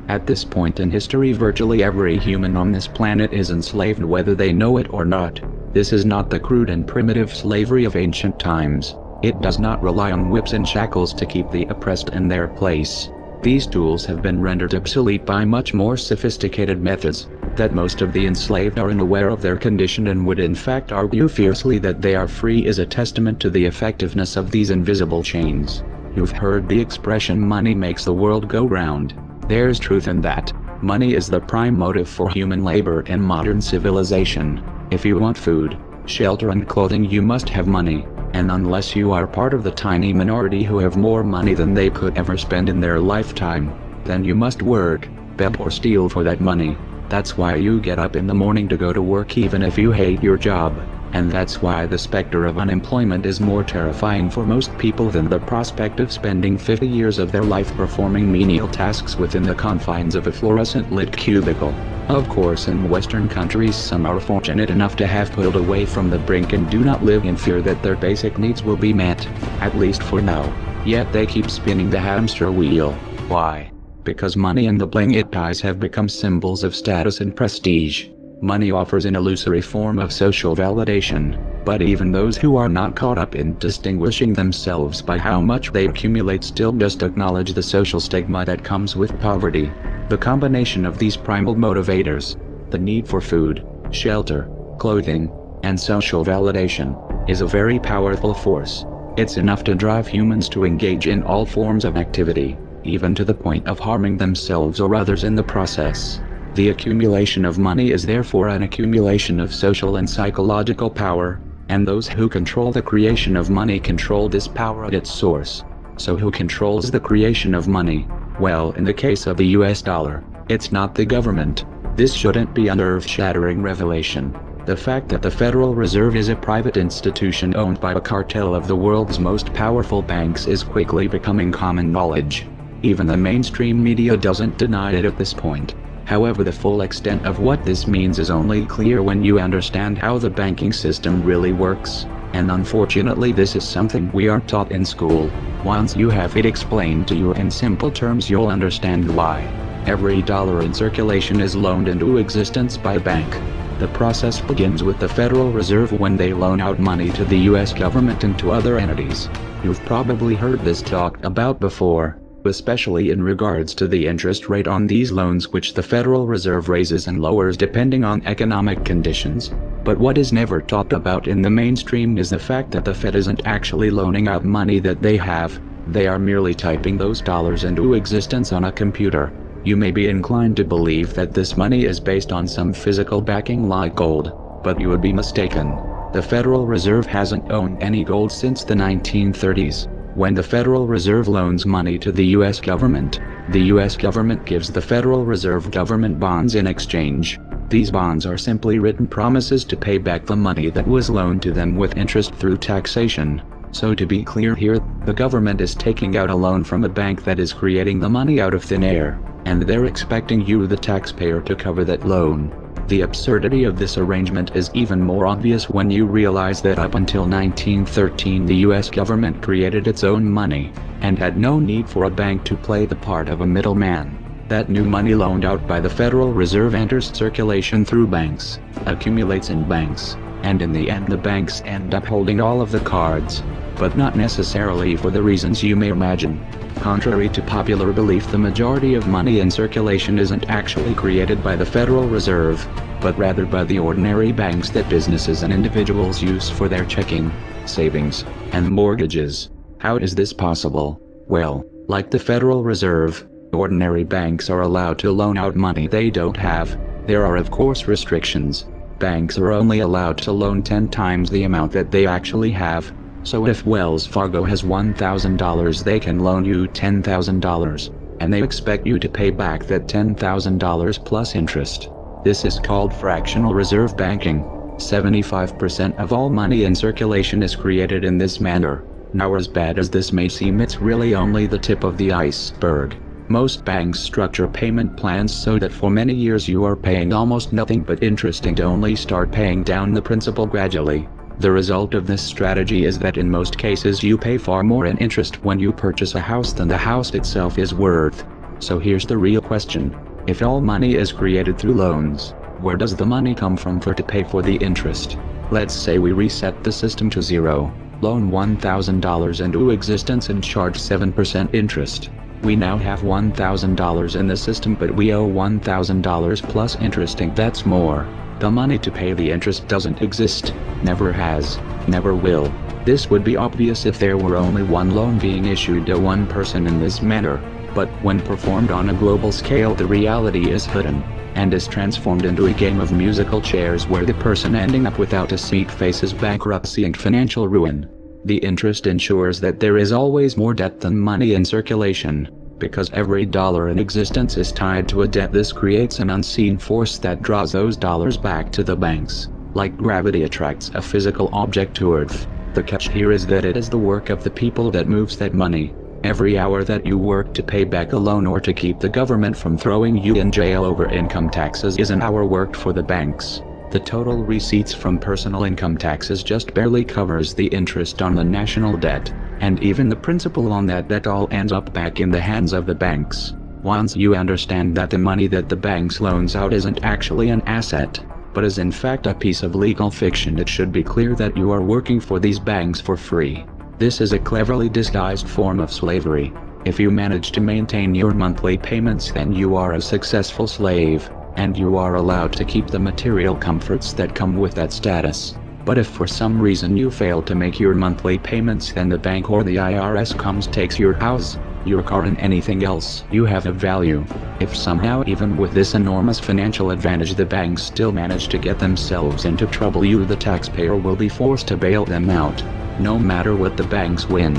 At this point in history, virtually every human on this planet is enslaved whether they know it or not. This is not the crude and primitive slavery of ancient times. It does not rely on whips and shackles to keep the oppressed in their place. These tools have been rendered obsolete by much more sophisticated methods. That most of the enslaved are unaware of their condition and would in fact argue fiercely that they are free is a testament to the effectiveness of these invisible chains. You've heard the expression money makes the world go round. There's truth in that. Money is the prime motive for human labor and modern civilization. If you want food, shelter and clothing, you must have money. And unless you are part of the tiny minority who have more money than they could ever spend in their lifetime, then you must work, beg or steal for that money. That's why you get up in the morning to go to work even if you hate your job. And that's why the specter of unemployment is more terrifying for most people than the prospect of spending 50 years of their life performing menial tasks within the confines of a fluorescent-lit cubicle. Of course, in Western countries some are fortunate enough to have pulled away from the brink and do not live in fear that their basic needs will be met, at least for now. Yet they keep spinning the hamster wheel. Why? Because money and the bling it ties have become symbols of status and prestige. Money offers an illusory form of social validation, but even those who are not caught up in distinguishing themselves by how much they accumulate still just acknowledge the social stigma that comes with poverty. The combination of these primal motivators, the need for food, shelter, clothing, and social validation, is a very powerful force. It's enough to drive humans to engage in all forms of activity, even to the point of harming themselves or others in the process. The accumulation of money is therefore an accumulation of social and psychological power, and those who control the creation of money control this power at its source. So who controls the creation of money? Well, in the case of the US dollar, it's not the government. This shouldn't be an earth-shattering revelation. The fact that the Federal Reserve is a private institution owned by a cartel of the world's most powerful banks is quickly becoming common knowledge. Even the mainstream media doesn't deny it at this point. However, the full extent of what this means is only clear when you understand how the banking system really works, and unfortunately this is something we aren't taught in school. Once you have it explained to you in simple terms, you'll understand why. Every dollar in circulation is loaned into existence by a bank. The process begins with the Federal Reserve when they loan out money to the US government and to other entities. You've probably heard this talked about before, especially in regards to the interest rate on these loans, which the Federal Reserve raises and lowers depending on economic conditions. But what is never talked about in the mainstream is the fact that the Fed isn't actually loaning out money that they have. They are merely typing those dollars into existence on a computer. You may be inclined to believe that this money is based on some physical backing like gold, but you would be mistaken. The Federal Reserve hasn't owned any gold since the 1930s. When the Federal Reserve loans money to the US government, the US government gives the Federal Reserve government bonds in exchange. These bonds are simply written promises to pay back the money that was loaned to them with interest through taxation. So to be clear here, the government is taking out a loan from a bank that is creating the money out of thin air, and they're expecting you, the taxpayer, to cover that loan. The absurdity of this arrangement is even more obvious when you realize that up until 1913 the US government created its own money, and had no need for a bank to play the part of a middleman. That new money loaned out by the Federal Reserve enters circulation through banks, accumulates in banks, and in the end the banks end up holding all of the cards, but not necessarily for the reasons you may imagine. Contrary to popular belief, the majority of money in circulation isn't actually created by the Federal Reserve, but rather by the ordinary banks that businesses and individuals use for their checking, savings, and mortgages. How is this possible? Well, like the Federal Reserve, ordinary banks are allowed to loan out money they don't have. There are of course restrictions. Banks are only allowed to loan 10 times the amount that they actually have. So if Wells Fargo has $1,000, they can loan you $10,000, and they expect you to pay back that $10,000 plus interest. This is called fractional reserve banking. 75% of all money in circulation is created in this manner. Now, as bad as this may seem, it's really only the tip of the iceberg. Most banks structure payment plans so that for many years you are paying almost nothing but interest and only start paying down the principal gradually. The result of this strategy is that in most cases you pay far more in interest when you purchase a house than the house itself is worth. So here's the real question. If all money is created through loans, where does the money come from to pay for the interest? Let's say we reset the system to zero, loan $1,000 into existence and charge 7% interest. We now have $1,000 in the system, but we owe $1,000 plus interest, and that's more. The money to pay the interest doesn't exist, never has, never will. This would be obvious if there were only one loan being issued to one person in this manner. But when performed on a global scale, the reality is hidden, and is transformed into a game of musical chairs where the person ending up without a seat faces bankruptcy and financial ruin. The interest ensures that there is always more debt than money in circulation. Because every dollar in existence is tied to a debt, this creates an unseen force that draws those dollars back to the banks. Like gravity attracts a physical object to Earth. The catch here is that it is the work of the people that moves that money. Every hour that you work to pay back a loan or to keep the government from throwing you in jail over income taxes is an hour worked for the banks. The total receipts from personal income taxes just barely covers the interest on the national debt, and even the principal on that debt all ends up back in the hands of the banks. Once you understand that the money that the banks loans out isn't actually an asset, but is in fact a piece of legal fiction, it should be clear that you are working for these banks for free. This is a cleverly disguised form of slavery. If you manage to maintain your monthly payments, then you are a successful slave, and you are allowed to keep the material comforts that come with that status. But if for some reason you fail to make your monthly payments, then the bank or the IRS comes, takes your house, your car, and anything else you have of value. If somehow, even with this enormous financial advantage, the banks still manage to get themselves into trouble, you, the taxpayer, will be forced to bail them out. No matter what the banks win.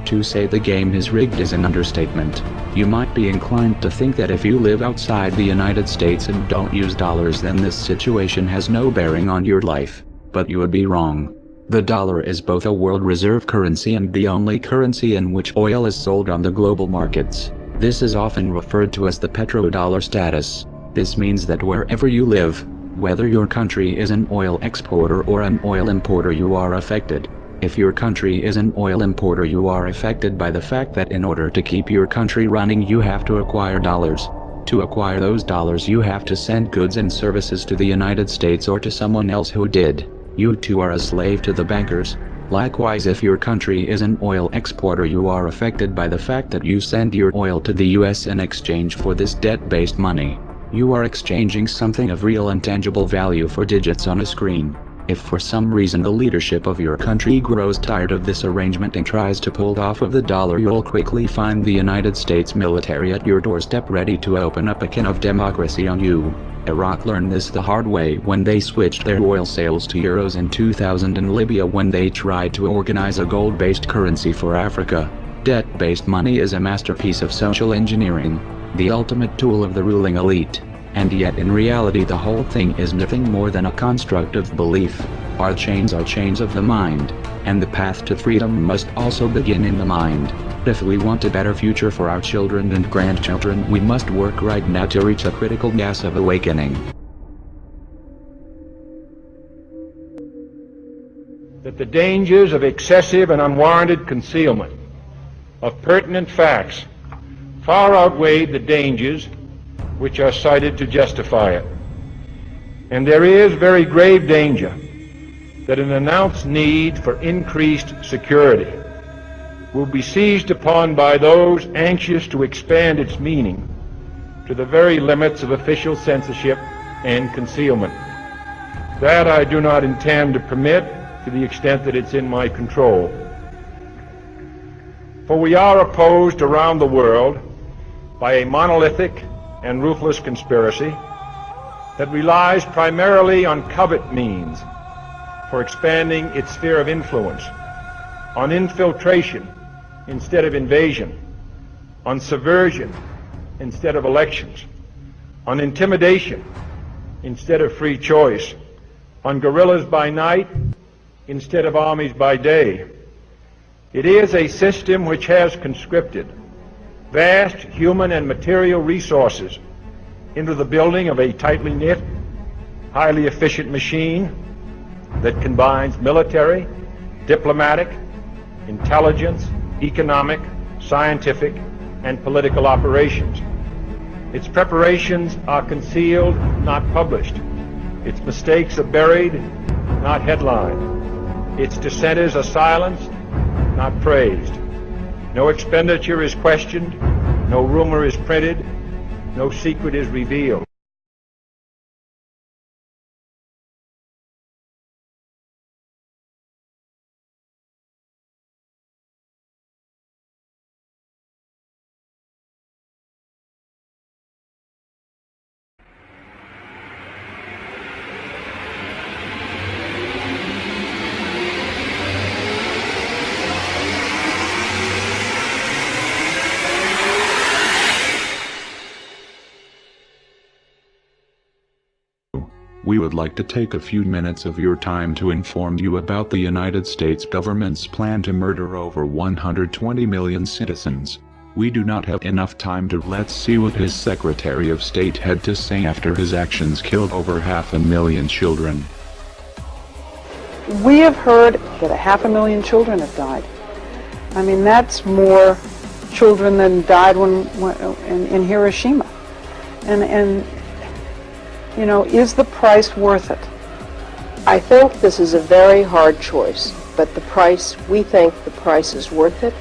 To say the game is rigged is an understatement. You might be inclined to think that if you live outside the United States and don't use dollars, then this situation has no bearing on your life. But you would be wrong. The dollar is both a world reserve currency and the only currency in which oil is sold on the global markets. This is often referred to as the petrodollar status. This means that wherever you live, whether your country is an oil exporter or an oil importer, you are affected. If your country is an oil importer, you are affected by the fact that in order to keep your country running, you have to acquire dollars. To acquire those dollars, you have to send goods and services to the United States or to someone else who did. You too are a slave to the bankers. Likewise, if your country is an oil exporter, you are affected by the fact that you send your oil to the US in exchange for this debt-based money. You are exchanging something of real and tangible value for digits on a screen. If for some reason the leadership of your country grows tired of this arrangement and tries to pull off of the dollar, you'll quickly find the United States military at your doorstep ready to open up a can of democracy on you. Iraq learned this the hard way when they switched their oil sales to euros in 2000, and Libya when they tried to organize a gold-based currency for Africa. Debt-based money is a masterpiece of social engineering, the ultimate tool of the ruling elite. And yet in reality the whole thing is nothing more than a construct of belief. Our chains are chains of the mind, and the path to freedom must also begin in the mind. If we want a better future for our children and grandchildren, we must work right now to reach a critical mass of awakening. That the dangers of excessive and unwarranted concealment of pertinent facts far outweighed the dangers which are cited to justify it. And there is very grave danger that an announced need for increased security will be seized upon by those anxious to expand its meaning to the very limits of official censorship and concealment. That I do not intend to permit to the extent that it's in my control. For we are opposed around the world by a monolithic and ruthless conspiracy that relies primarily on covert means for expanding its sphere of influence, on infiltration instead of invasion, on subversion instead of elections, on intimidation instead of free choice, on guerrillas by night instead of armies by day. It is a system which has conscripted vast human and material resources into the building of a tightly knit, highly efficient machine that combines military, diplomatic, intelligence, economic, scientific, and political operations. Its preparations are concealed, not published. Its mistakes are buried, not headlined. Its dissenters are silenced, not praised. No expenditure is questioned, no rumor is printed, no secret is revealed. We would like to take a few minutes of your time to inform you about the United States government's plan to murder over 120 million citizens. We do not have enough time to let's see what his Secretary of State had to say after his actions killed over 500,000 children. We have heard that 500,000 children have died. I mean, that's more children than died in Hiroshima. And you know, is the price worth it? I think this is a very hard choice, but we think the price is worth it.